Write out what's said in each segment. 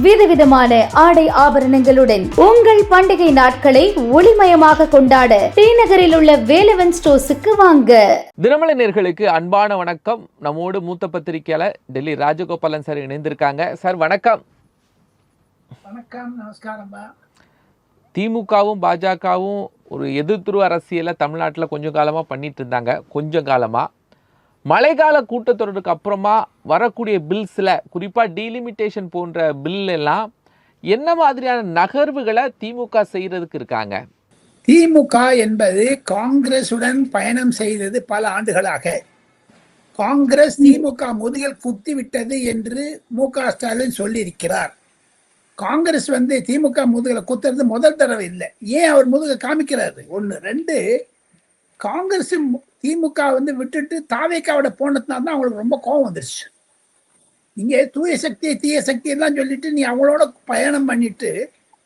விதவிதமான ஆடை ஆபரணங்களுடன் உங்கள் பண்டிகை நாட்களை ஒளிமயமாக கொண்டாட ஸ்ரீநகரில் உள்ள வேலவன் ஸ்டோர்ஸுக்கு வாங்க. தினமலை நேயர்களுக்கு அன்பான வணக்கம். நம்மோடு மூத்த பத்திரிகையாளர் டெல்லி ராஜகோபாலன் சார் இணைந்திருக்காங்க. சார் வணக்கம். வணக்கம், நமஸ்காரம். திமுகவும் பாஜகவும் ஒரு எதிர்த்துருவ அரசியலை தமிழ்நாட்டில் கொஞ்சம் காலமாக பண்ணிட்டு இருந்தாங்க. கொஞ்சம் காலமாக மழைக்கால கூட்டத்தொடருக்கு அப்புறமா வரக்கூடிய பில்ஸில் குறிப்பாக டீலிமிட்டேஷன் போன்ற பில் எல்லாம் என்ன மாதிரியான நகர்வுகளை திமுக செய்யறதுக்கு இருக்காங்க? திமுக என்பது காங்கிரசுடன் பயணம் செய்தது பல ஆண்டுகளாக. காங்கிரஸ் திமுக முதுகில் குத்தி விட்டது என்று மு.க. ஸ்டாலின் சொல்லியிருக்கிறார். காங்கிரஸ் திமுக முதுகில குத்துறது முதல் தடவை இல்லை. ஏன் அவர் முதுக காமிக்கிறாரு? ஒன்று. ரெண்டு, காங்கிரஸ் திமுக விட்டுட்டு தாவேக்காவோட போனதுனால தான் அவங்களுக்கு ரொம்ப கோபம் வந்துருச்சு. நீங்க தூய சக்தி தீய சக்தி எல்லாம் சொல்லிட்டு நீ அவங்களோட பயணம் பண்ணிட்டு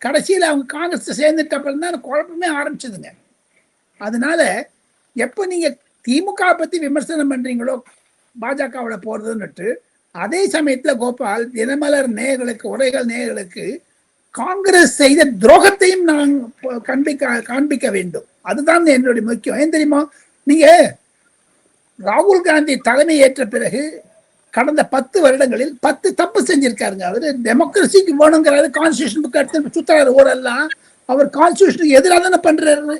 கடைசியில் அவங்க காங்கிரஸ் சேர்ந்துட்ட அப்புறம் தான் குழப்பமே ஆரம்பிச்சதுங்க. அதனால எப்போ நீங்க திமுக பத்தி விமர்சனம் பண்றீங்களோ பாஜகவோட போறதுன்னுட்டு, அதே சமயத்துல கோபால் தினமலர் நேயர்களுக்கு, உரைகள் நேயர்களுக்கு காங்கிரஸ் செய்த துரோகத்தையும் நான் காண்பிக்க வேண்டும். அதுதான் என்னுடைய முக்கியம். ஏன் தெரியுமா? நீங்க ராகுல் காந்தி தலைமை ஏற்ற பிறகு கடந்த 10 வருடங்களில் 10 தப்பு செஞ்சிருக்காருங்க. அவரு டெமோக்ரஸிக்கு வேணுங்கிறாரு, கான்ஸ்டியூஷன் புக் எடுத்து சுத்தாரு ஊரெல்லாம். அவர் கான்ஸ்டியூஷனுக்கு எதிராக தானே பண்றாரு.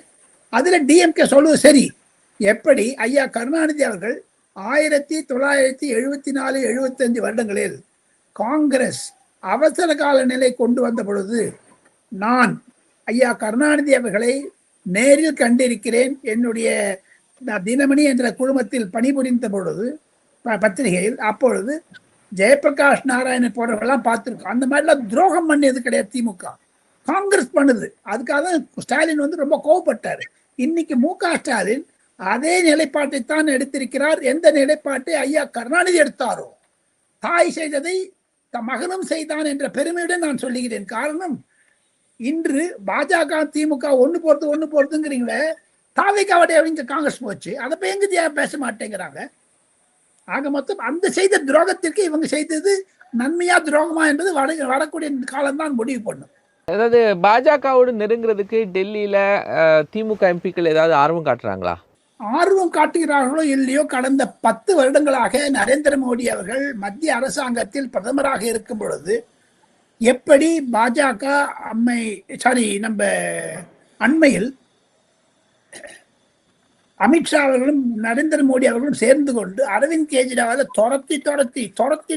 அதுல டிஎம்கே சொல்லுவது சரி. எப்படி ஐயா கருணாநிதி அவர்கள் 1974, 75 வருடங்களில் காங்கிரஸ் அவசர கால நிலை கொண்டு வந்த பொழுது நான் ஐயா கருணாநிதி அவர்களை நேரில் கண்டிருக்கிறேன். என்னுடைய தினமணி என்ற குழுமத்தில் பணிபுரிந்த பொழுது பத்திரிகையில், அப்பொழுது ஜெயபிரகாஷ் நாராயணன் போன்றவர்கள்லாம் பார்த்துருக்கோம். அந்த மாதிரிலாம் துரோகம் பண்ணியது கிடையாது திமுக, காங்கிரஸ் பண்ணுது. அதுக்காக தான் ஸ்டாலின் ரொம்ப கோவப்பட்டார். இன்னைக்கு மு.க. ஸ்டாலின் அதே நிலைப்பாட்டை தான் எடுத்திருக்கிறார். எந்த நிலைப்பாட்டை ஐயா கருணாநிதி எடுத்தாரோ, தாய் செய்ததை மகனும் செய்தான் என்ற பெருமையுடன் நான் சொல்லுகிறேன். காரணம், இன்று பாஜக திமுக ஒண்ணு போறதுங்கிறீங்களே, தாவேக்காவுடைய காங்கிரஸ் போச்சு. அதை போய் எங்க பேச மாட்டேங்கிறாங்க. ஆக மொத்தம் அந்த செய்த துரோகத்திற்கு இவங்க செய்தது நன்மையா துரோகமா என்பது வரக்கூடிய காலம்தான் முடிவு பண்ணும். அதாவது பாஜகவோடு நெருங்கிறதுக்கு டெல்லியில திமுக எம்பிக்கள் ஏதாவது ஆர்வம் காட்டுறாங்களா? ஆர்வம் காட்டுகிறார்களோ இல்லையோ, கடந்த 10 வருடங்களாக நரேந்திர மோடி அவர்கள் மத்திய அரசாங்கத்தில் பிரதமராக இருக்கும் பொழுது எப்படி பாஜக நம்ம அண்மையில் அமித்ஷா அவர்களும் நரேந்திர மோடி அவர்களும் சேர்ந்து கொண்டு அரவிந்த் கெஜ்ரிவாலை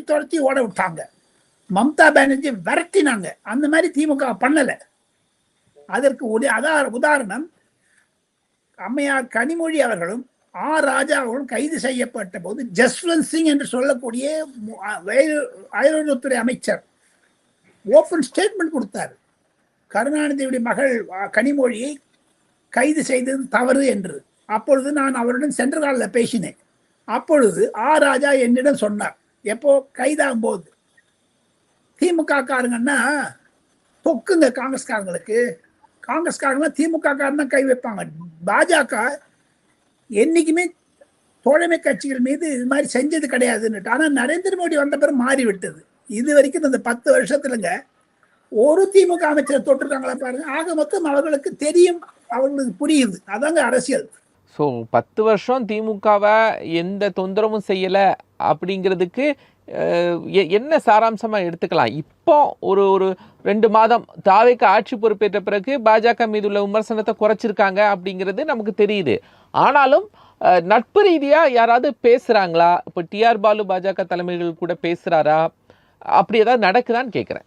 துரத்தி ஓட விட்டாங்க. மம்தா பானர்ஜி விரட்டினாங்க. அந்த மாதிரி திமுக பண்ணல. அதற்கு உதாரணம், அம்மையார் கனிமொழி அவர்களும் ராஜா அவர்களும் கைது செய்யப்பட்ட போது ஜஸ்வந்த் சிங் என்று சொல்லக்கூடிய வெளியுறவுத்துறை அமைச்சர் ஓப்பன் ஸ்டேட்மெண்ட் கொடுத்தார். கருணாநிதியுடைய மகள் கனிமொழியை கைது செய்தது தவறு என்று. அப்பொழுது நான் அவருடன் சென்ற காலில் பேசினேன். அப்பொழுது ராஜா என்னிடம் சொன்னார், எப்போ கைதாகும் போது, திமுக காரங்கன்னா தொக்குங்க காங்கிரஸ்காரங்க திமுக காரன் தான் கை வைப்பாங்க. பாஜக என்னைக்குமே தோழமை கட்சிகள் மீது இது மாதிரி செஞ்சது கிடையாதுன்னு. ஆனால் நரேந்திர மோடி வந்த பிறகு மாறிவிட்டது. இது வரைக்கும் இந்த 10 வருஷத்துலங்க ஒரு திமுக அமைச்சரை தொட்டிருக்காங்களா பாருங்க. ஆக மொத்தம் அவர்களுக்கு தெரியும், அவர்களுக்கு புரியுது. அதாங்க அரசியல். ஸோ 10 வருஷம் திமுகவை எந்த தொந்தரவும் செய்யலை அப்படிங்கிறதுக்கு என்ன சாராம்சமாக எடுத்துக்கலாம்? இப்போ ஒரு 2 மாதம் தாவேக்கு ஆட்சி பொறுப்பேற்ற பிறகு பாஜக மீது உள்ள விமர்சனத்தை குறைச்சிருக்காங்க அப்படிங்கிறது நமக்கு தெரியுது. ஆனாலும் நட்பு ரீதியாக யாராவது பேசுகிறாங்களா? இப்போ டிஆர் பாலு பாஜக தலைமைகள் கூட பேசுகிறாரா? அப்படி ஏதாவது நடக்குதான்னு கேட்குறேன்.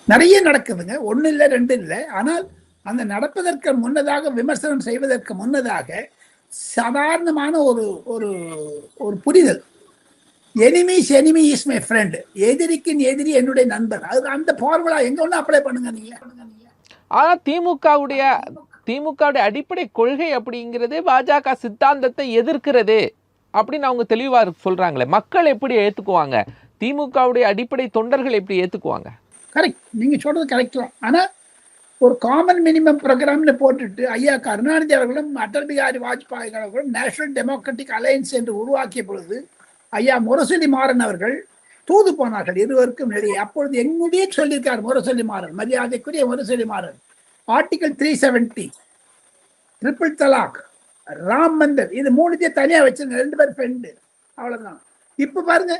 நிறைய நடக்குதுங்க. 1 இல்லை 2 இல்லை. ஆனால் அந்த நடப்பதற்கு முன்னதாக, விமர்சனம் செய்வதற்கு முன்னதாக சாதாரணமான ஒரு புரிதல். Enemies enemy is my friend. எதிரிக்கின் எதிரி என்னுடைய நண்பர். அது அந்த ஃபார்முலா எங்க ஒண்ணு அப்ளை பண்ணுங்க நீங்க. ஆனா திமுகவுடைய அடிப்படை கொள்கை அப்படிங்கிறது பாஜக சித்தாந்தத்தை எதிர்க்கிறது அப்படின்னு அவங்க தெளிவா சொல்றாங்களே. மக்கள் எப்படி ஏத்துக்குவாங்க? திமுகவுடைய அடிப்படை தொண்டர்கள் எப்படி ஏத்துக்குவாங்க? கரெக்ட், நீங்க சொல்றது கரெக்ட் தான். ஆனா ஒரு காமன் மினிமம் ப்ரோக்ராம்னு போட்டுட்டு ஐயா கருணாநிதி அவர்களும் அடல் பிகாரி வாஜ்பாய் அவர்களும் நேஷனல் டெமோக்ராட்டிக் அலையன்ஸ் என்று உருவாக்கிய பொழுது ஐயா முரசொலி மாறன் அவர்கள் தூது போனார்கள் இருவருக்கும் இடையே. அப்பொழுது எங்களுடைய சொல்லியிருக்கார் முரசொலி மாறன், மரியாதைக்குரிய முரசொலி மாறன், ஆர்டிகல் 370, ட்ரிபிள் தலாக், ராம் மந்தர், இது மூணுத்தையும் தனியா வச்சிருங்க, 2 பேர் ஃப்ரெண்டு, அவ்வளவுதான். இப்ப பாருங்க,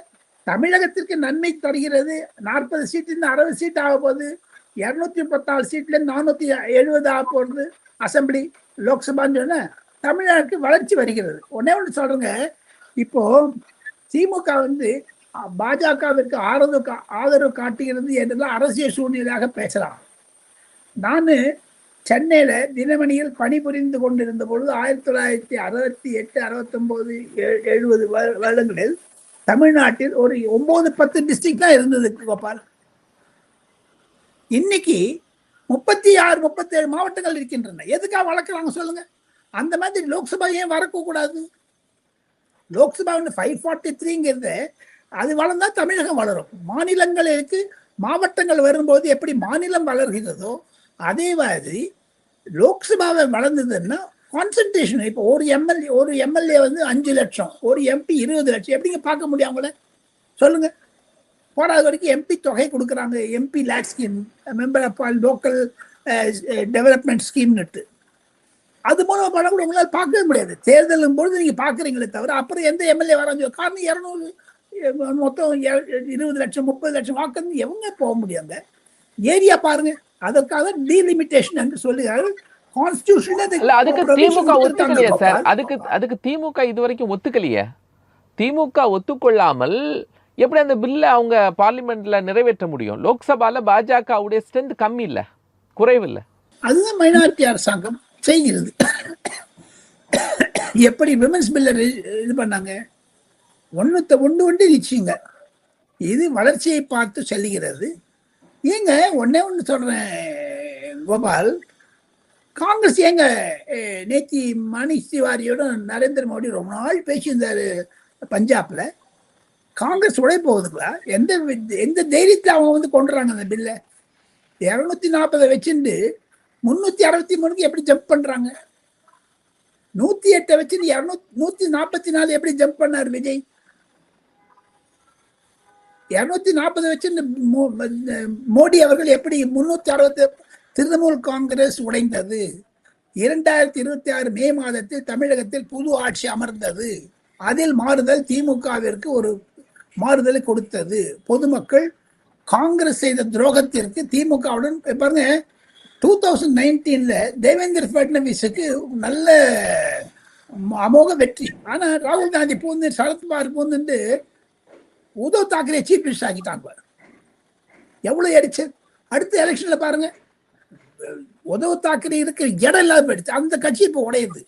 தமிழகத்திற்கு நன்மை தருகிறது. 40 சீட்டு 60 சீட் ஆக போகுது. 234 சீட்ல 470 ஆக போகுது. அசம்பிளி லோக்சபான்னு சொன்ன தமிழ்நாட்டுக்கு வளர்ச்சி வருகிறது. ஒண்ணு சொல்றேங்க, இப்போ திமுக வந்து பாஜகவிற்கு ஆதரவு காட்டுகிறது என்றெல்லாம் அரசியல் சூழ்நிலையாக பேசலாம். நான் சென்னையில தினமணியில் பணிபுரிந்து கொண்டிருந்த பொழுது 1968, 69, 70 வருடங்களில் தமிழ்நாட்டில் ஒரு 9-10 டிஸ்ட்ரிக்ட் தான் இருந்தது கோபால். இன்னைக்கு 36-37 மாவட்டங்கள் இருக்கின்றன. எதுக்காக வளர்க்குறாங்க சொல்லுங்க? அந்த மாதிரி லோக்சபா ஏன் வளர்க்க கூடாது? லோக்சபா 543ங்கிறது அது வளர்ந்தா தமிழகம் வளரும். மாநிலங்களுக்கு மாவட்டங்கள் வரும்போது எப்படி மாநிலம் வளர்கிறதோ அதே மாதிரி லோக்சபாவை வளர்ந்ததுன்னா கான்சன்ட்ரேஷன். இப்போ ஒரு எம்எல்ஏ வந்து 5 லட்சம், ஒரு எம்பி 20 லட்சம், எப்படிங்க பார்க்க முடியும் அவங்கள சொல்லுங்க? போராத வரைக்கும் எம்பி தொகை கொடுக்குறாங்க, எம்பி லேக் scheme, member of local development ஸ்கீம்னுட்டு. அது மூலம் படம் கூட உங்களால் பார்க்கவே முடியாது. தேர்தலும் பொழுது நீங்க பாக்குறீங்களே தவிர அப்புறம் எந்த எம்எல்ஏ வராங்க? காரணம் 200 மொத்தம் 20 லட்சம் 30 லட்சம் வாக்கு எவங்க போக முடியாங்க? ஏரியா பாருங்க. அதற்காக டீலிமிட்டேஷன் என்று சொல்லுகிறார்கள். அதுக்கு திமுக ஒத்துக்கலையே சார். அதுக்கு திமுக இதுவரைக்கும் ஒத்துக்கலையே. திமுக ஒத்துக்கொள்ளாமல் எப்படி அந்த பில்ல அவங்க பார்லிமெண்ட்ல நிறைவேற்ற முடியும்? லோக்சபால பாஜகவுடைய ஸ்ட்ரென்த் கம்மி இல்ல, குறைவு இல்ல. அதுதான் மைனாரிட்டி அரசாங்கம் செய்கிறது. எப்படி விமன்ஸ் பில்ல இது பண்ணாங்க? ஒன்று நிச்சயங்க. இது வளர்ச்சியை பார்த்து செல்லுகிறது. ஏங்க ஒண்ணு சொல்றேன் கோபால், காங்கிரஸ் ஏங்க நேத்தி மணிஷ் திவாரியோட நரேந்திர மோடி ரொம்ப நாள் பேசியிருந்தாரு பஞ்சாப்ல. காங்கிரஸ் உடைய போகுதுங்களா? எந்த தைரியத்தில் அவங்க வந்து கொண்டுறாங்க அந்த பில்ல? 240 வச்சுட்டு 363 எப்படி ஜம்ப் பண்றாங்க? 108 வச்சு 144 எப்படி ஜம்ப் பண்ணார் விஜய்? 240 வச்சு மோடி அவர்கள் எப்படி 360? திரிணாமுல் காங்கிரஸ் உடைந்தது. 2026 மே மாதத்தில் தமிழகத்தில் புது ஆட்சி அமர்ந்தது. அதில் மாறுதல் திமுகவிற்கு ஒரு மாறுதலை கொடுத்தது. பொதுமக்கள் காங்கிரஸ் செய்த துரோகத்திற்கு திமுகவுடன் பாருங்க. 2019 தேவேந்திர பட்னவிஸுக்கு நல்ல அமோக வெற்றி. ஆனா ராகுல் காந்தி பூந்து சரத்பவார் பூந்து உத்தவ் தாக்கரே சீஃப் மினிஸ்டர் ஆக்கிட்டாங்க. எவ்வளவு அடிச்சு? அடுத்த எலெக்ஷன்ல பாருங்க, உத்தவ் தாக்கரே இருக்கிற இடம் இல்லாத போயிடுச்சு. அந்த கட்சி இப்போ உடையுது.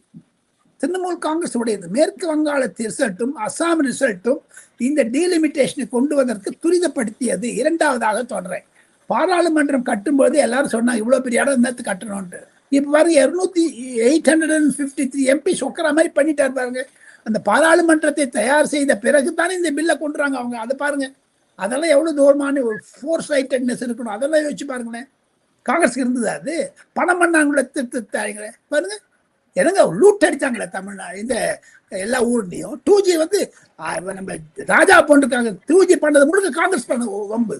திரிணாமுல் காங்கிரஸ் உடையது. மேற்கு வங்காளத்து ரிசல்ட்டும் அசாம் ரிசல்ட்டும் இந்த டீலிமிட்டேஷனை கொண்டு வதற்கு துரிதப்படுத்தியது. இரண்டாவதாக சொல்றேன், பாராளுமன்றம் கட்டும்போது எல்லாரும் சொன்னாங்க இவ்வளவு பெரிய இடம் நேரத்து கட்டணும்ட்டு. இப்ப பாருங்க 853 எம்பி சொக்கிற மாதிரி பண்ணிட்டாரு பாருங்க. அந்த பாராளுமன்றத்தை தயார் செய்த பிறகுதானே இந்த பில்லை கொண்டுறாங்க அவங்க. அதை பாருங்க, அதெல்லாம் எவ்வளவு தூரமான ஒரு ஃபோர்ஸ் ரைட்டட்னஸ் இருக்கணும். அதெல்லாம் யோசிச்சு பாருங்களேன். காங்கிரஸ்க்கு இருந்தது அது பணம் பண்ணாங்களே திருத்தாங்களே பாருங்க. என்னங்க லூட் அடிச்சாங்களே தமிழ்நாடு இந்த எல்லா ஊர்லயும். 2G வந்து நம்ம ராஜா போன்றிருக்காங்க. 2G பண்ணது முழுக்க காங்கிரஸ் பண்ண வம்பு.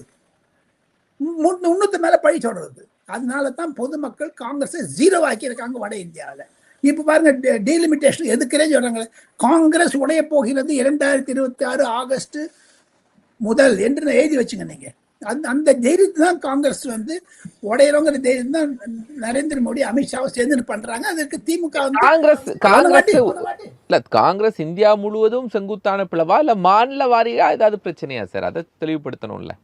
முன்னூத்து மேல பழி சொல்றது. அதனால தான் பொதுமக்கள் காங்கிரஸை 0 ஆக்கியிருக்காங்க வட இந்தியாவில். இப்ப பாருங்க டீலிமிட்டேஷன் எதுக்குறே சொல்றாங்க. காங்கிரஸ் உடைய போகிறது 2026 ஆகஸ்ட் முதல் என்று எழுதி வச்சுங்க நீங்க. அந்த தைரியத்தை தான் காங்கிரஸ் வந்து உடையிறோங்கிற தைரியம் தான் நரேந்திர மோடி அமித்ஷாவை சேர்ந்து பண்றாங்க. அதற்கு திமுக காங்கிரஸ் இந்தியா முழுவதும் செங்குத்தான பிளவா இல்ல மாநில வாரியா ஏதாவது பிரச்சனையா சார்? அதை தெளிவுபடுத்தணும்ல.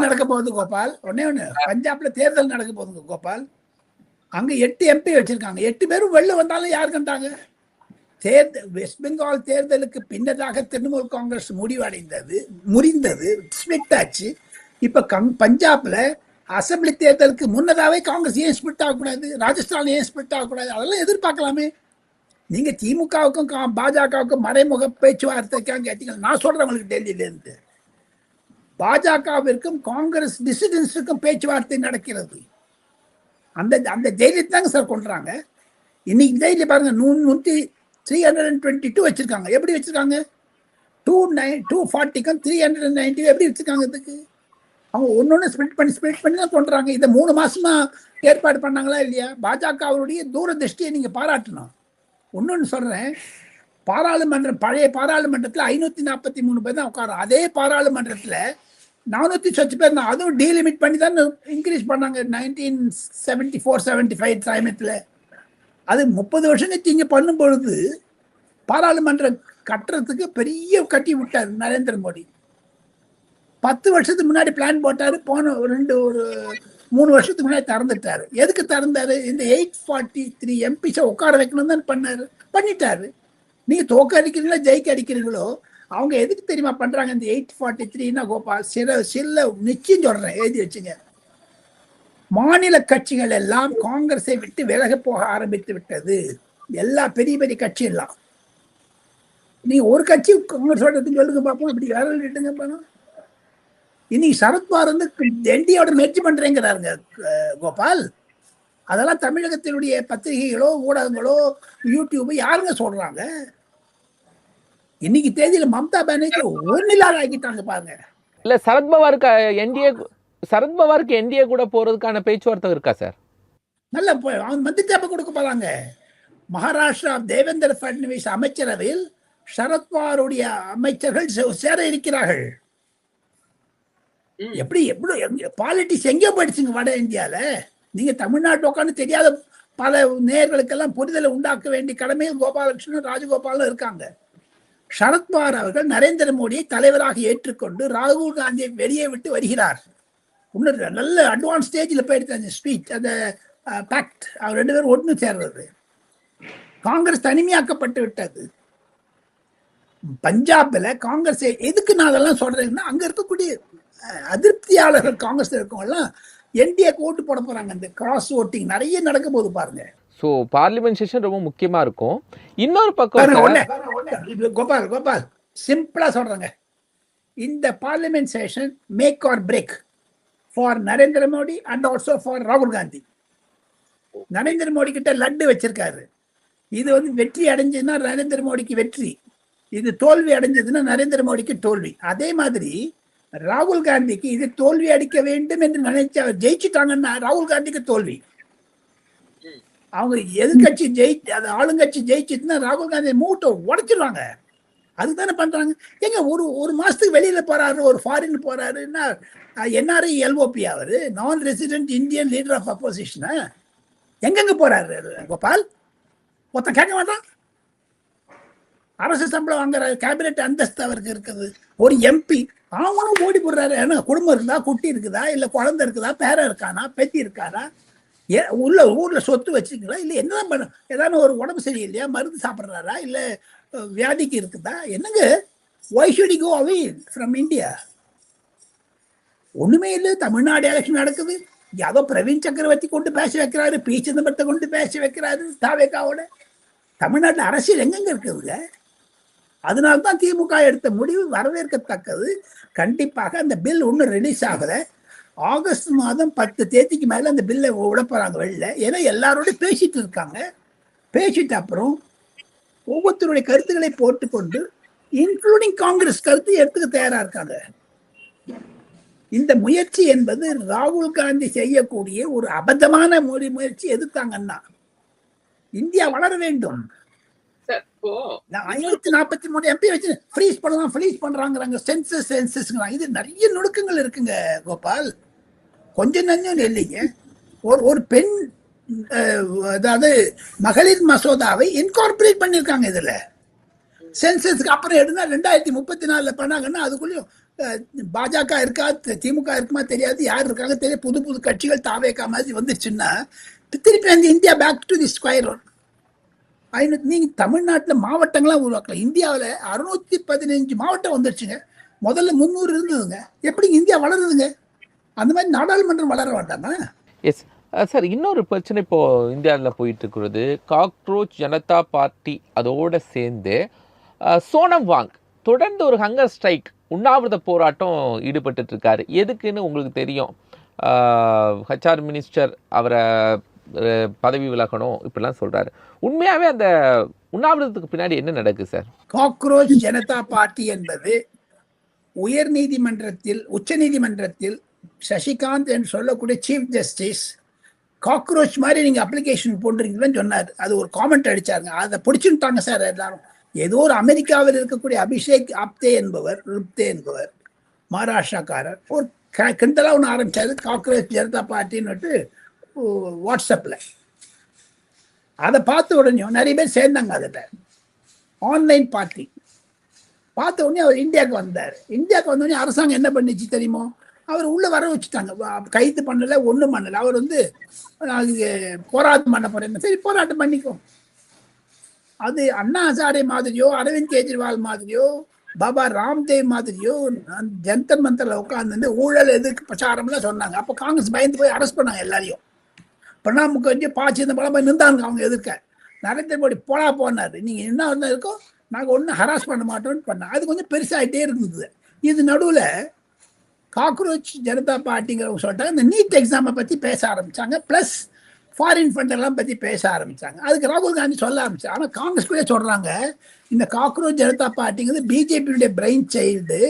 நடக்க போகுது கோபால். ஒண்ணு பஞ்சாப்ல தேர்தல் நடக்க போகுது கோபால். அங்க 8 எம்பி வச்சிருக்காங்க. 8 பேரும் வெளில வந்தாலும் யாரு கண்டாங்க? வெஸ்ட் பெங்கால் தேர்தலுக்கு பின்னதாக திரிணாமுல் காங்கிரஸ் முறிந்தது, ஸ்பிளிட் ஆச்சு. இப்ப பஞ்சாப்ல அசம்பிளி தேர்தலுக்கு முன்னதாவே காங்கிரஸ் ஏன் ஸ்பிளிட் ஆகக்கூடாது? ராஜஸ்தான் ஏன் ஸ்பிளிட் ஆகக்கூடாது? அதெல்லாம் எதிர்பார்க்கலாமே. நீங்க திமுகவுக்கும் பாஜகவுக்கும் மறைமுக பேச்சுவார்த்தைக்காக கேட்டீங்க. நான் சொல்றேன் உங்களுக்கு, டெல்லியில இருந்து பாஜகவிற்கும் காங்கிரஸ் டிசிடென்ஸுக்கும் பேச்சுவார்த்தை நடக்கிறது. அந்த தைரியத்தாங்க சார் கொண்டுறாங்க. இன்னைக்கு தைரியம் பாருங்க, 322 வச்சிருக்காங்க. எப்படி வச்சிருக்காங்க? 240க்கும் 390 எப்படி வச்சிருக்காங்க? இதுக்கு அவங்க ஒன்னொன்னு ஸ்பிளிட் பண்ணி தான் கொண்டுறாங்க. இதை 3 மாசமா ஏற்பாடு பண்ணாங்களா இல்லையா? பாஜக அவருடைய தூரதிருஷ்டியை நீங்க பாராட்டணும். ஒன்னொன்னு சொல்றேன், பழைய பாராளுமன்றத்தில் 543 பேர் தான் உட்காரும். அதே பாராளுமன்றத்தில் 400 சொச்சு பேர் தான். அதுவும் டீலிமிட் பண்ணி தான் இன்க்ரீஸ் பண்ணாங்க 1974-75 சமயத்தில். அது 30 வருஷம் கழிச்சு இங்கே பண்ணும் பொழுது பாராளுமன்றம் கட்டுறதுக்கு பெரிய கட்டி விட்டார் நரேந்திர மோடி. 10 வருஷத்துக்கு முன்னாடி பிளான் போட்டாரு. போன ஒரு 3 வருஷத்துக்கு முன்னாடி திறந்துட்டாரு. எதுக்கு திறந்தாரு? இந்த 843 எம்பிஸை உட்கார வைக்கணும் தான் பண்ணிட்டாரு. நீங்க தோக்க அடிக்கிறீங்களோ ஜெயிக்க அடிக்கிறீங்களோ, அவங்க எதுக்கு தெரியுமா பண்றாங்க? இந்த 843 கோபால் சில நிச்சயம் சொல்றேன், எழுதி வச்சுங்க. மாநில கட்சிகள் எல்லாம் காங்கிரஸை விட்டு விலக போக ஆரம்பித்து விட்டது. எல்லா பெரிய பெரிய கட்சி எல்லாம். நீ ஒரு கட்சி காங்கிரஸ் சொல்லுங்க பார்ப்போம். அப்படி விரலிட்டுங்க பணம். இன்னைக்கு சரத்பவார் வந்து என்டியோட முயற்சி பண்றேங்கிறாருங்க கோபால். அதெல்லாம் தமிழகத்தினுடைய பத்திரிகைகளோ ஊடகங்களோ யூடியூப் யாருங்க சொல்றாங்க? இன்னைக்கு தேதியில மம்தா பானர்ஜி ஒன்னில்லாத ஆக்கிட்டாங்க பாருங்க. இல்ல சரத்பவாருக்கு என்டிஏ கூட போறதுக்கான பேச்சுவார்த்தை இருக்கா சார்? நல்ல அவங்க மந்திரிச்சாப்ப கொடுக்க போறாங்க. மகாராஷ்டிரா தேவேந்திர பட்னவிஸ் அமைச்சரவையில் சரத்பவாருடைய அமைச்சர்கள் சேர இருக்கிறார்கள். எப்படி பாலிட்டிக்ஸ் எங்கேயோ போயிடுச்சுங்க வட இந்தியால. நீங்க தமிழ்நாட்டில் உட்காந்து தெரியாத பல நேயர்களுக்கெல்லாம் புரிதலை உண்டாக்க வேண்டிய கடமையில் கோபாலகிருஷ்ணன் ராஜகோபாலும் இருக்காங்க. சரத்பவார் அவர்கள் நரேந்திர மோடியை தலைவராக ஏற்றுக்கொண்டு ராகுல் காந்தியை வெளியே விட்டு வருகிறார். இன்னும் நல்ல அட்வான்ஸ் ஸ்டேஜில் போயிடுச்சு அந்த ஸ்பீச், அந்த பேக்ட். அவர் 2 பேரும் ஒன்று சேர்றது. காங்கிரஸ் தனிமையாக்கப்பட்டு விட்டது. பஞ்சாப்ல காங்கிரஸ் எதுக்கு நான் அதெல்லாம் சொல்றேன்னா, அங்க இருக்கக்கூடிய அதிருப்தியாளர்கள் காங்கிரஸ் இருக்கவங்கலாம் என்டிஏ ஓட்டு போட போறாங்க. இந்த கிராஸ் ஓட்டிங் நிறைய நடக்க போது பாருங்க. ஸோ பார்லிமெண்ட் செஷன் ரொம்ப முக்கியமா இருக்கும். இன்னொரு பக்கம் கோபால் சிம்பிளா சொல்றாங்க, இந்த parliament session make or break for Narendra Modi and also for ராகுல் காந்தி. நரேந்திர மோடி கிட்ட லட்டு வச்சிருக்காரு. இது வந்து வெற்றி அடைஞ்சதுன்னா நரேந்திர மோடிக்கு வெற்றி, இது தோல்வி அடைஞ்சதுன்னா நரேந்திர மோடிக்கு தோல்வி. அதே மாதிரி ராகுல் காந்திக்கு இது தோல்வி அடிக்க வேண்டும் என்று நினைச்சு அவர் ஜெயிச்சுட்டாங்கன்னா ராகுல் காந்திக்கு தோல்வி. அவங்க எதிர்கட்சி ஆளுங்கட்சி ஜெயிச்சுன்னா ராகுல் காந்தி மூட்டை உடைச்சிருவாங்க. அதுதானே பண்றாங்க. எங்க ஒரு மாசத்துக்கு வெளியில போறாரு, ஒரு ஃபாரின் போறாருன்னா என்ஆர்ஐ எல்ஓபி அவரு non resident Indian leader of opposition. எங்கெங்க போறாரு கோபால்? ஒருத்தன் கேட்க மாட்டான். அரசு சம்பளம் வாங்குற கேபினெட் அந்தஸ்து அவருக்கு இருக்குது. ஒரு எம்பி அவனும் ஓடி போடுறாரு. ஏன்னா குடும்பம் இருக்குதா, குட்டி இருக்குதா, இல்ல குழந்தை இருக்குதா, பேரன் இருக்கானா, பேத்தி இருக்காரா, ஊர்ல சொத்து வச்சுங்களா, இல்ல என்னதான் பண்ண, ஏதாவது ஒரு உடம்பு சரியில்லையா, மருந்து சாப்பிட்றாரா, இல்ல வியாதிக்கு இருக்குதா, என்னங்க? why should he go away from India? ஒண்ணுமே இல்லை. தமிழ்நாடு எலெக்ஷன் நடக்குது. யாதோ பிரவீன் சக்கரவர்த்தி கொண்டு பேச வைக்கிறாரு, பி சிதம்பரத்தை கொண்டு பேச வைக்கிறாரு தாவேகாவோட. தமிழ்நாட்டில் அரசியல் எங்கெங்க இருக்குதுங்க? அதனால்தான் திமுக எடுத்த முடிவு வரவேற்கத்தக்கது. கண்டிப்பாக அந்த பில் ஒன்றும் ரிலீஸ் ஆகல. ஆகஸ்ட் மாதம் 10 தேதிக்கு மேல அந்த பில்லை விட போறாங்க வெளில. ஏன்னா எல்லாரோடய பேசிட்டு இருக்காங்க. பேசிட்டு அப்புறம் ஒவ்வொருத்தருடைய கருத்துக்களை போட்டுக்கொண்டு இன்க்ளூடிங் காங்கிரஸ் கருத்து எடுத்துக்க தயாரா இருக்காங்க. இந்த முயற்சி என்பது ராகுல் காந்தி செய்யக்கூடிய ஒரு அபத்தமான முயற்சி. எதிர்த்தாங்கன்னா இந்தியா வளர வேண்டும். 543 எம்பி வச்சு ஃப்ரீஸ் பண்ணலாம், ஃப்ரீஸ் பண்றாங்க. சென்சஸ் இது நிறைய நுணுக்கங்கள் இருக்குங்க கோபால். கொஞ்சம் நஞ்சம் இல்லைங்க. ஒரு பெண் அதாவது மகளிர் மசோதாவை இன்கார்பரேட் பண்ணிருக்காங்க இதுல. சென்சஸ்க்கு அப்புறம் எடுனா 2034 பண்ணாங்கன்னா அதுக்குள்ளயும் பாஜக இருக்கா திமுக இருக்குமா தெரியாது, யார் இருக்காங்க தெரியாது, புது புது கட்சிகள் தாவேக்கா மாதிரி வந்துருச்சுன்னா திருப்பி அந்த India back to the square one. நீங்க தமிழ்நாட்டில் மாவட்டங்களாம் உருவாக்கலாம். இந்தியாவில் 615 மாவட்டம் வந்துருச்சுங்க. முதல்ல 300 இருந்ததுங்க. எப்படி இந்தியா வளருதுங்க? அந்த மாதிரி நாடாளுமன்றம் வளர வேண்டாமா? எஸ் சார், இன்னொரு பிரச்சனை இப்போ இந்தியாவில் போயிட்டு இருக்கிறது, காக்ரோச் ஜனதா பார்ட்டி அதோட சேர்ந்து சோனம் வாங் தொடர்ந்து ஒரு ஹங்கர் ஸ்ட்ரைக் உண்ணாவிரத போராட்டம் ஈடுபட்டு இருக்காரு. எதுக்குன்னு உங்களுக்கு தெரியும். ஹச்ஆர் மினிஸ்டர் அவரை பதவி விலகணும் இப்படிலாம் சொல்றாரு. உண்மையாவே அந்த உண்ணாவிரதத்துக்கு பின்னாடி என்ன நடக்குது சார்? காக்ரோச் ஜனதா பார்ட்டி என்பது உயர் நீதிமன்றத்தில், உச்ச நீதிமன்றத்தில் சசிகாந்த் என்று சொல்லக்கூடிய சீஃப் ஜஸ்டிஸ் காக்ரோச் மாதிரி நீங்க அப்ளிகேஷன் போட்டுருக்கீங்கன்னு சொன்னார். அது ஒரு காமெண்ட் அடிச்சாருங்க. அதை பிடிச்சுட்டாங்க சார் எல்லாரும். ஏதோ ஒரு அமெரிக்காவில் இருக்கக்கூடிய அபிஷேக் ருப்தே என்பவர் மகாராஷ்டிராக்காரர் ஒரு கிண்டலா ஒன்று ஆரம்பிச்சாரு, காக்ரோச் ஜனதா பார்ட்டின்னு வாட்ஸ்அப்ல. அதை பார்த்த உடனே நிறைய பேர் சேர்ந்தாங்க. அதில் ஆன்லைன் பார்ட்டி பார்த்த உடனே அவர் இந்தியாவுக்கு வந்தார். இந்தியாவுக்கு வந்தோடனே அரசாங்கம் என்ன பண்ணிச்சு தெரியுமோ, அவர் உள்ள வர வச்சுட்டாங்க. கைது பண்ணல, ஒன்றும் பண்ணல. அவர் போராட்டம் பண்ண போறேன், சரி போராட்டம் பண்ணிக்கோ. அது அண்ணா ஹசாரே மாதிரியோ, அரவிந்த் கெஜ்ரிவால் மாதிரியோ, பாபா ராம்தேவ் மாதிரியோ ஜந்தர் மந்தர்ல உட்காந்து ஊழல் எதிர்க்கு பிரச்சாரம்லாம் சொன்னாங்க. அப்போ காங்கிரஸ் பயந்து போய் அரெஸ்ட் பண்ணாங்க எல்லாரையும். பிரணாப் முகர்ஜி படம் போய் நின்றாங்க அவங்க எதிர்க்க. நரேந்திர மோடி போனார், நீங்க என்ன ஒன்று இருக்கோ நாங்கள் ஒன்றும் ஹராஸ் பண்ண மாட்டோம்னு பண்ணோம். அது கொஞ்சம் பெருசாகிட்டே இருந்தது. இது நடுவில் காக்ரோச் ஜனதா பார்ட்டிங்கிறவங்க சொல்லிட்டாங்க, இந்த நீட் எக்ஸாமை பற்றி பேச ஆரம்பித்தாங்க. ப்ளஸ் ஃபாரின் ஃபண்டெல்லாம் பற்றி பேச ஆரம்பித்தாங்க. அதுக்கு ராகுல் காந்தி சொல்ல ஆரம்பித்தாங்க. ஆனால் காங்கிரஸ் கூட சொல்கிறாங்க, இந்த காக்ரோச் ஜனதா பார்ட்டிங்கிறது பிஜேபியுடைய பிரெயின் சைல்டு,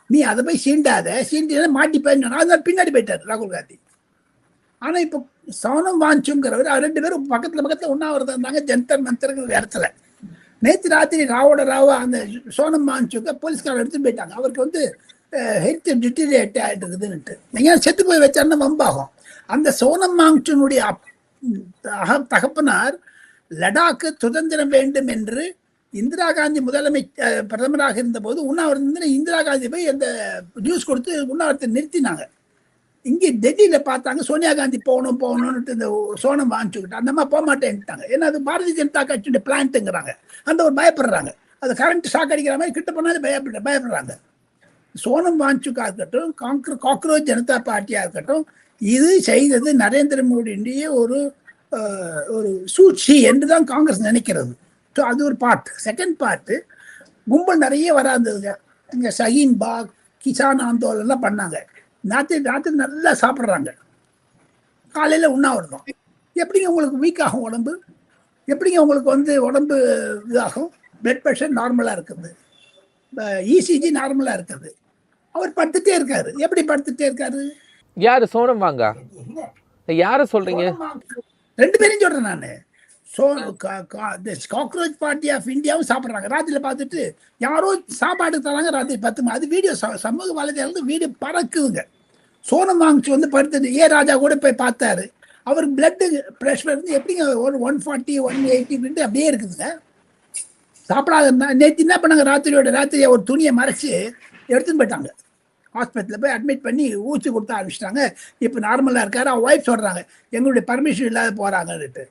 நீ அதை போய் சீண்டாத மாட்டிப்பேன்னு சொன்னா. அதனால பின்னாடி போயிட்டார் ராகுல் காந்தி. ஆனால் இப்போ சோனம் வாஞ்சுங்கிறவர், ரெண்டு பேரும் பக்கத்தில் உண்ணாவிரதம் இருந்தாங்க ஜந்தர் மந்தருங்கிற இடத்துல. நேற்று ராத்திரி ராவா அந்த சோனம் வாஞ்சுக்க போலீஸ்காரர் எடுத்துட்டு போயிட்டாங்க. அவருக்கு ஹெல்த் டிட்டீரியேட் ஆகிட்டு இருக்குதுன்னுட்டு. நீங்கள் செத்து போய் வச்சாருன்னா வம்பாகும். அந்த சோனம் வாங்சுனுடைய தகப்பனார் லடாக்கு சுதந்திரம் வேண்டும் என்று இந்திரா காந்தி பிரதமராக இருந்தபோது உண்ணாவிரதம் இந்திரா காந்தி போய் அந்த நியூஸ் கொடுத்து உண்ணாவிரதத்தை நிறுத்தினாங்க. இங்கே டெல்லியில பார்த்தாங்க, சோனியா காந்தி போகணும்னு இந்த சோனம் வாங்கிச்சுக்கிட்டு அந்த மாதிரி போக மாட்டேன்ட்டாங்க. ஏன்னா அது பாரதிய ஜனதா கட்சியுடைய பிளான்ட்டுங்கிறாங்க. அந்த ஒரு பயப்படுறாங்க, அது கரண்ட் ஷாக் அடிக்கிற மாதிரி கிட்ட போனாலும் பயப்படுறாங்க. சோனம் வாஞ்சுக்கா இருக்கட்டும், காக்ரோச் ஜனதா பார்ட்டியா இருக்கட்டும், இது செய்தது நரேந்திர மோடியுடைய ஒரு சூழ்ச்சி என்றுதான் காங்கிரஸ் நினைக்கிறது. ஸோ அது ஒரு பார்ட். செகண்ட் பார்ட்டு, கும்பல் நிறைய வராந்ததுங்க. இங்கே ஷஹீன் பாக், கிசான் ஆந்தோலன்லாம் பண்ணாங்க. ராத்திரி நல்லா சாப்பிட்றாங்க, காலையில் உண்ணாவிரதம். எப்படிங்க உங்களுக்கு வீக் ஆகும் உடம்பு? எப்படிங்க உங்களுக்கு உடம்பு இதாகும்? பிளட் ப்ரெஷர் நார்மலாக இருக்குது, இசிஜி நார்மலாக இருக்குது. அவர் படுத்துட்டே இருக்காரு. எப்படி படுத்துட்டே இருக்காரு? யாரு சோனம் வாங்க? யார சொல்றீங்க? ரெண்டு பேரும் சொல்றேன் நான். காக்ரோச் பார்ட்டி ஆஃப் இந்தியாவும் சாப்பிட்றாங்க. ராத்திரியில் பார்த்துட்டு யாரோ சாப்பாடு தராங்க ராத்திரி 10 அது வீடியோ சமூக வலைதளத்தில் வீடியோ பறக்குதுங்க. சோனம் வாங்ச்சு படுத்துட்டு ராஜா கூட போய் பார்த்தாரு. அவருக்கு பிளட் ப்ரெஷர் இருந்து எப்படிங்க ஒரு 140 180 அப்படியே இருக்குதுங்க. சாப்பிடாத நேற்று என்ன பண்ணாங்க, ராத்திரியை ஒரு துணியை மறைச்சு எடுத்துன்னு போயிட்டாங்க. ஹாஸ்பிட்டலில் போய் அட்மிட் பண்ணி ஊசி கொடுத்து ஆரம்பிச்சிட்டாங்க. இப்போ நார்மலாக இருக்காரு. அவன் ஒய்ஃப் சொல்கிறாங்க, எங்களுடைய பர்மிஷன் இல்லாத போகிறாங்கன்னுட்டு.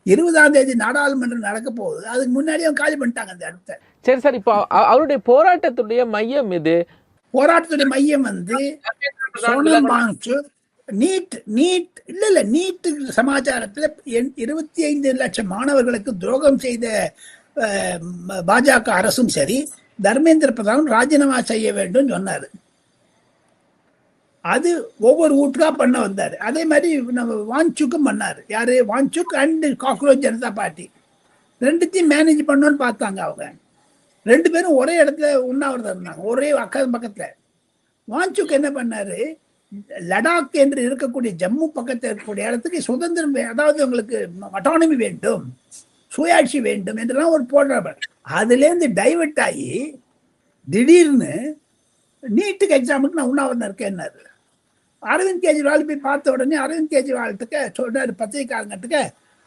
20ஆம் தேதி நாடாளுமன்றம் நடக்க போகுது, அதுக்கு முன்னாடி அவங்க காலி பண்ணிட்டாங்க அந்த இடத்த. சரி சார், இப்போ அவருடைய போராட்டத்துடைய மையம் இது? போராட்டத்துடைய மையம் சோனம் வாங்ச்சு நீட் இல்ல நீட் சமாச்சாரத்தில் 25 லட்சம் மாணவர்களுக்கு துரோகம் செய்த பாஜக அரசும் சரி, தர்மேந்திர பிரதான் ராஜினாமா செய்ய வேண்டும் சொன்னாரு. அது ஒவ்வொரு வீட்டுக்கா பண்ண வந்தாரு. அதே மாதிரி நம்ம வாஞ்சுக்கும் பண்ணாரு. யாரு? வாஞ்சுக் அண்ட் காக்ரோச் ஜனதா பார்ட்டி ரெண்டுத்தையும் மேனேஜ் பண்ணணும்னு பார்த்தாங்க. அவங்க ரெண்டு பேரும் ஒரே இடத்துல உண்ணாவிரதம் இருந்தாங்க, ஒரே பக்கத்துல. வாஞ்சுக் என்ன பண்ணாரு, லடாக் என்று இருக்கக்கூடிய ஜம்மு பக்கத்தில் இருக்கக்கூடிய இடத்துக்கு சுதந்திரம், அதாவது உங்களுக்கு அட்டானமி வேண்டும், சுயாட்சி வேண்டும் என்றெல்லாம் ஒரு போடுற. அதுலேருந்து டைவெர்ட் ஆகி திடீர்னு நீட்டுக்கு எக்ஸாமுக்கு நான் உண்ணாவிரதம் இருக்கேன்னாரு. அரவிந்த் கெஜ்ரிவால் போய் பார்த்த உடனே அரவிந்த் கெஜ்ரிவால்கிட்ட சொல்றாரு, பத்திரிகையாளர்கிட்ட,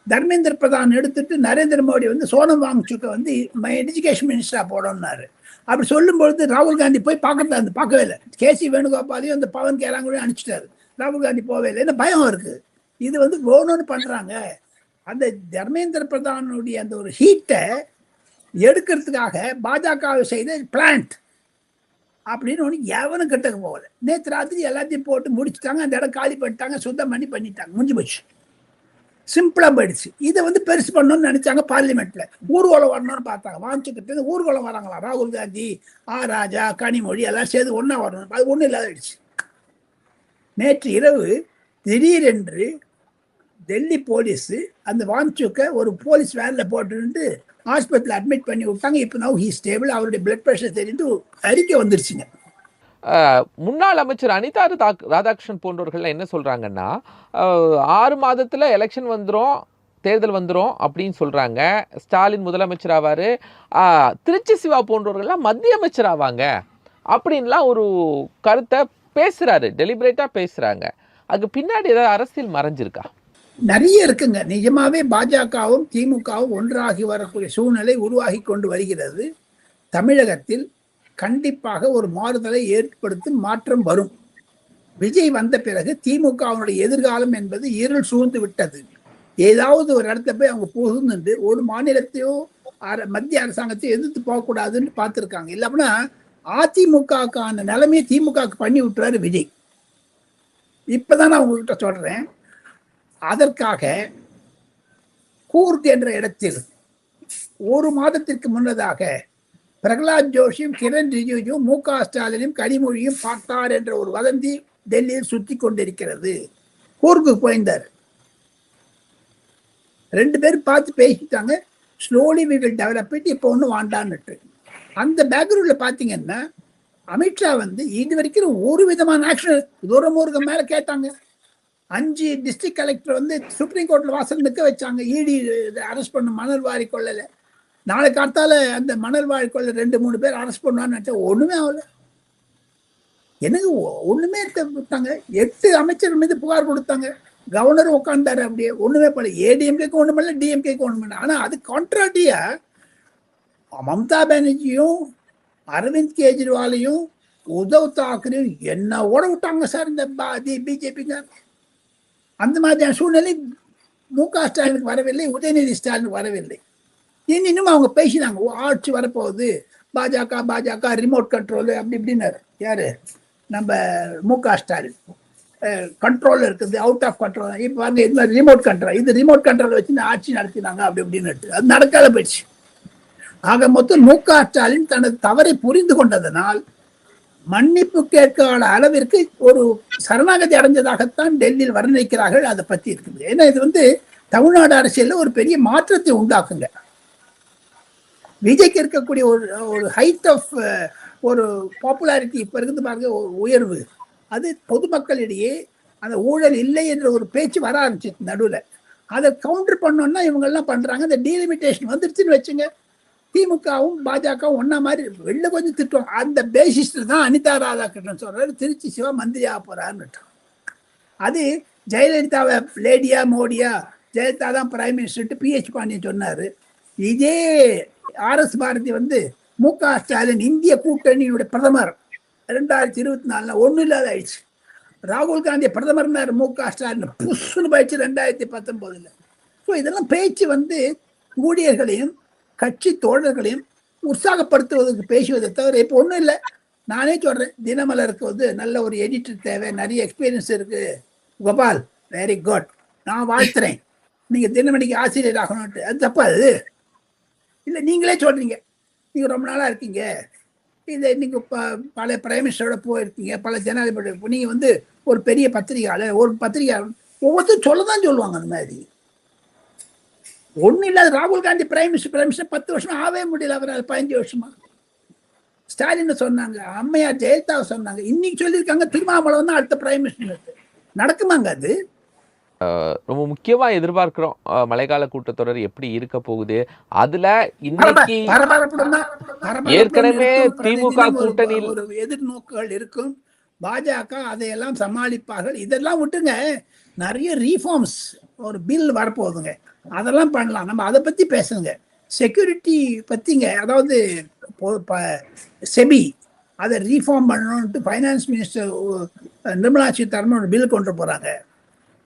தர்மேந்திர பிரதான் எடுத்துட்டு நரேந்திர மோடி சோனம் வாங்சுக்க எஜுகேஷன் மினிஸ்டரா போடணும்னாரு. அப்படி சொல்லும்பொழுது ராகுல் காந்தி போய் பார்க்கவே இல்லை. கேசி வேணுகோபாலையும் அந்த பவன் கேராங்களையும் அனுப்பிச்சிட்டாரு. ராகுல் காந்தி போவே இல்லை. என்ன பயம் இருக்கு, இது வேணும்னு பண்றாங்க. அந்த தர்மேந்திர பிரதானுடைய அந்த ஒரு ஹீட்டை எடுக்கிறதுக்காக பாஜக செய்த பிளான்ட் அப்படின்னு எவனும் கிட்டக்க போகல. நேற்று ராத்திரி எல்லாத்தையும் போட்டு முடிச்சுட்டாங்க. அந்த இடம் காலி பண்ணிட்டாங்க, சுத்தம் பண்ணிட்டாங்க, முடிஞ்சு போச்சு. சிம்பிளா போயிடுச்சு. இதை பெருசு பண்ணணும்னு நினைச்சாங்க. பார்லிமெண்ட்ல ஊர்வலம் வரணும்னு பார்த்தாங்க. வாங்கிக்கிட்டு ஊர்வலம் வராங்களா, ராகுல் காந்தி, ராஜா, கனிமொழி எல்லாம் சேர்ந்து ஒன்னா வரணும். அது ஒன்றும் இல்லாத ஆயிடுச்சு. நேற்று இரவு திடீரென்று டெல்லி போலீஸ் அந்த வான்சுக்க ஒரு போலீஸ் வேன்ல போட்டு ஹாஸ்பிட்டல் அட்மிட் பண்ணி விட்டாங்க. இப்போ நவ் ஹி ஸ்டேபிள். அவருடைய பிளட் பிரஷர் தெரிந்து அறிக்கை வந்துருச்சுங்க. முன்னாள் அமைச்சர் அனிதா ராதாகிருஷ்ணன் போன்றவர்கள் என்ன சொல்றாங்கன்னா 6 மாதத்துல எலெக்ஷன் வந்துடும், தேர்தல் வந்துடும் அப்படின்னு சொல்றாங்க. ஸ்டாலின் முதலமைச்சர் ஆவாரு, திருச்சி சிவா போன்றவர்கள்லாம் மத்திய அமைச்சர் ஆவாங்க அப்படின்லாம் ஒரு கருத்தை பேசுறாரு, டெலிபரேட்டா பேசுறாங்க. அதுக்கு பின்னாடி ஏதாவது அரசியல் மறைஞ்சிருக்கா? நிறைய இருக்குங்க. நிஜமாவே பாஜகவும் திமுகவும் ஒன்றாகி வரக்கூடிய சூழ்நிலை உருவாகி கொண்டு வருகிறது. தமிழகத்தில் கண்டிப்பாக ஒரு மாறுதலை ஏற்படுத்தும் மாற்றம் வரும். விஜய் வந்த பிறகு திமுகவுடைய எதிர்காலம் என்பது இருள் சூழ்ந்து விட்டது. ஏதாவது ஒரு இடத்துல போய் அவங்க புகுந்து ஒரு மாநிலத்தையோ மத்திய அரசாங்கத்தையோ எதிர்த்து போகக்கூடாதுன்னு பார்த்துருக்காங்க. இல்லைன்னா அதிமுகக்கான நிலைமையை திமுக பண்ணி விட்டுறாரு விஜய். இப்பதான் நான் உங்ககிட்ட சொல்றேன். அதற்காக கூர்க் என்ற இடத்தில் 1 மாதத்திற்கு முன்னதாக பிரகலாத் ஜோஷியும் கிரண் ரிஜிஜும் மு.க. ஸ்டாலினையும் கனிமொழியும் பார்த்தார் என்ற ஒரு வதந்தி டெல்லியில் சுத்தி கொண்டிருக்கிறது. கூர்க்கு போயிருந்தார். 2 பேரும் பார்த்து பேசிட்டாங்க. Slowly we will develop it, இப்போ ஒன்றும் வாண்டான்னுட்டு. அந்த பேக்ரவுண்ட்ல பாத்தீங்கன்னா அமித்ஷா இது வரைக்கும் ஒரு விதமான ஆக்ஷன் தூரமூர்க மேல கேட்டாங்க. 5 டிஸ்ட்ரிக்ட் கலெக்டர் சுப்ரீம் கோர்ட்ல வாசல் நிற்க வச்சாங்க. இடி அரெஸ்ட் பண்ண மணல் வாரி கொள்ளல. நாளை காத்தால அந்த மணல் வாரி கொள்ள 2-3 பேர் அரெஸ்ட் பண்ணுவான்னு நினைச்சா ஒண்ணுமே ஆகல. எனக்கு ஒண்ணுமே கொடுத்தாங்க. 8 அமைச்சர் மீது புகார் கொடுத்தாங்க. கவர்னர் உட்கார்ந்தாரு. அப்படியே ஒண்ணுமே பண்ணல. ஏடிஎம்கேக்கு ஒண்ணும் பண்ணல, டிஎம்கேக்கு ஒண்ணும் பண்ணல. ஆனா அது கான்ட்ராடியா மம்தா பானர்ஜியும் அரவிந்த் கெஜ்ரிவாலையும் உத்தவ் தாக்கரேயும் என்ன ஓட விட்டாங்க சார் இந்த பிஜேபிங்க. அந்த மாதிரியான சூழ்நிலை மு.க. ஸ்டாலினுக்கு வரவில்லை, உதயநிதி ஸ்டாலினுக்கு வரவில்லை. இன்னும் அவங்க பேசினாங்க, ஆட்சி வரப்போகுது, பாஜக ரிமோட் கண்ட்ரோல் அப்படி இப்படின்னாரு. யாரு? நம்ம மு.க. ஸ்டாலின். கண்ட்ரோல் இருக்குது, அவுட் ஆஃப் கண்ட்ரோல். இப்போ பாருங்க, இது மாதிரி ரிமோட் கண்ட்ரோல், இது ரிமோட் கண்ட்ரோல் வச்சு ஆட்சி நடத்தினாங்க அப்படி இப்படின்னு. அது நடக்காத போயிடுச்சு. ஆக மொத்தம் மு.க. ஸ்டாலின் தனது தவறை புரிந்து கொண்டதனால் மன்னிப்பு கேட்காத அளவிற்கு ஒரு சரணாகதி அடைஞ்சதாகத்தான் டெல்லியில் வர்ணிக்கிறார்கள். அதை பத்தி இருக்குது. ஏன்னா இது தமிழ்நாடு அரசியலில் ஒரு பெரிய மாற்றத்தை உண்டாக்குங்க. விஜய்க்கு இருக்கக்கூடிய ஒரு ஹைட் ஆஃப் ஒரு பாப்புலாரிட்டி இப்ப இருக்குது பாருங்க, உயர்வு. அது பொதுமக்களிடையே அந்த ஊழல் இல்லை என்ற ஒரு பேச்சு வர ஆரம்பிச்சிச்சு நடுவில். அதை கவுண்டர் பண்ணோம்னா இவங்க எல்லாம் பண்றாங்க. அந்த டீலிமிட்டேஷன் வந்துருச்சுன்னு வச்சுங்க, திமுகவும் பாஜகவும் ஒன்னா மாதிரி வெளில கொஞ்சம் திட்டுவாங்க. அந்த பேசிஸ்ல தான் அனிதா ராதாகிருஷ்ணன் சொல்றாரு திருச்சி சிவா மந்திரி ஆக போறாருன்னு. அது ஜெயலலிதாவை லேடியா மோடியா, ஜெயலலிதா தான் பிரைம் மினிஸ்டர் PH பாண்டியன் சொன்னாரு. இதே RS பாரதி மு.க. ஸ்டாலின் இந்திய கூட்டணியினுடைய பிரதமர் 2024 ஒன்னும் இல்லாத ஆயிடுச்சு. ராகுல் காந்தி பிரதமர்னாரு மு.க. ஸ்டாலின் புஷ்னு போயிடுச்சு 2019. ஸோ இதெல்லாம் பேச்சு ஊழியர்களையும் கட்சி தோழர்களையும் உற்சாகப்படுத்துவதற்கு பேசுவதை தவிர இப்போ ஒன்றும் இல்லை. நானே சொல்றேன், தினமலருக்கு நல்ல ஒரு எடிட்டர் தேவை, நிறைய எக்ஸ்பீரியன்ஸ் இருக்கு. கோபால் வெரி குட், நான் வாழ்த்துறேன். நீங்க தினமணிக்கு ஆசிரியர் ஆகணும்ட்டு. அது தப்பா? அது இல்லை, நீங்களே சொல்றீங்க. நீங்க ரொம்ப நாளா இருக்கீங்க, இதை நீங்க பல பிரைம் மினிஸ்டரோட போயிருக்கீங்க, பல ஜனாதிபதி. நீங்க ஒரு பெரிய பத்திரிகையாளர், ஒரு பத்திரிகையாளர், ஒவ்வொருத்தரும் சொல்லதான் சொல்லுவாங்க. அந்த மாதிரி ஒன்னும் இல்லாத ராகுல் காந்தி பிரைம் மினிஸ்டர் 10 வருஷம் ஆவே முடியல, அவரால் 15 வருஷமா. ஸ்டாலின் சொன்னாங்க, அம்மையார் ஜெயலலிதா சொன்னாங்க, இன்னைக்கு சொல்லியிருக்காங்க திருமாவளவன் தான் அடுத்த பிரைம் மினிஸ்டர். நடக்குமாங்க? அது ரொம்ப முக்கியமா எதிர்பார்க்கிறோம். மழைக்கால கூட்டத்தொடர் எப்படி இருக்க போகுது? அதுல இன்னைக்கு ஏற்கனவே திமுக கூட்டணியில் ஒரு எதிர்நோக்குகள் இருக்கும். பாஜக அதையெல்லாம் சமாளிப்பார்கள். இதெல்லாம் விட்டுங்க, நிறைய ரீஃபார்ம்ஸ், ஒரு பில் வரப்போகுதுங்க, அதெல்லாம் பண்ணலாம். நம்ம அதை பத்தி பேசுங்க. செக்யூரிட்டி பத்திங்க, அதாவது செபி அதை ரீஃபார்ம் பண்ணணும்ட்டு ஃபைனான்ஸ் மினிஸ்டர் நிர்மலா சீதாராமன் ஒரு பில் கொண்டு போறாங்க.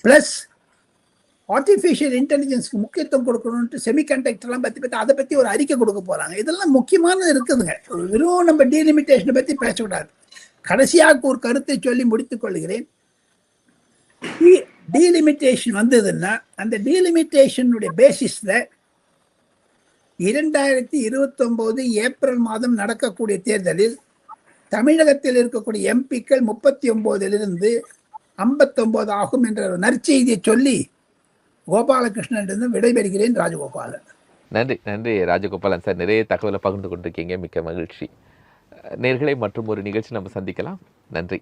பிளஸ் ஆர்டிஃபிஷியல் இன்டெலிஜென்ஸ்க்கு முக்கியத்துவம் கொடுக்கணும்ட்டு செமிகண்டக்டர்லாம் பற்றி அதை பற்றி ஒரு அறிக்கை கொடுக்க போறாங்க. இதெல்லாம் முக்கியமானது இருக்குதுங்க. வெறும் நம்ம டீலிமிட்டேஷனை பற்றி பேசக்கூடாது. கடைசியாக ஒரு கருத்தை சொல்லி முடித்துக் கொள்கிறேன். டீலிமிட்டேஷன் வந்ததுன்னா அந்த டீலிமிட்டேஷனுடைய பேசிஸ்ல 2029 ஏப்ரல் மாதம் நடக்கக்கூடிய தேர்தலில் தமிழகத்தில் இருக்கக்கூடிய எம்பிக்கள் 39 59 ஆகும் என்ற நற்செய்தியை சொல்லி கோபாலகிருஷ்ணன் விடைபெறுகிறேன். ராஜகோபாலன். நன்றி நன்றி ராஜகோபாலன் சார், நிறைய தகவலை பகிர்ந்து கொண்டிருக்கீங்க, மிக்க மகிழ்ச்சி. நேர்களை மற்றும் ஒரு நிகழ்ச்சி நம்ம சந்திக்கலாம். நன்றி.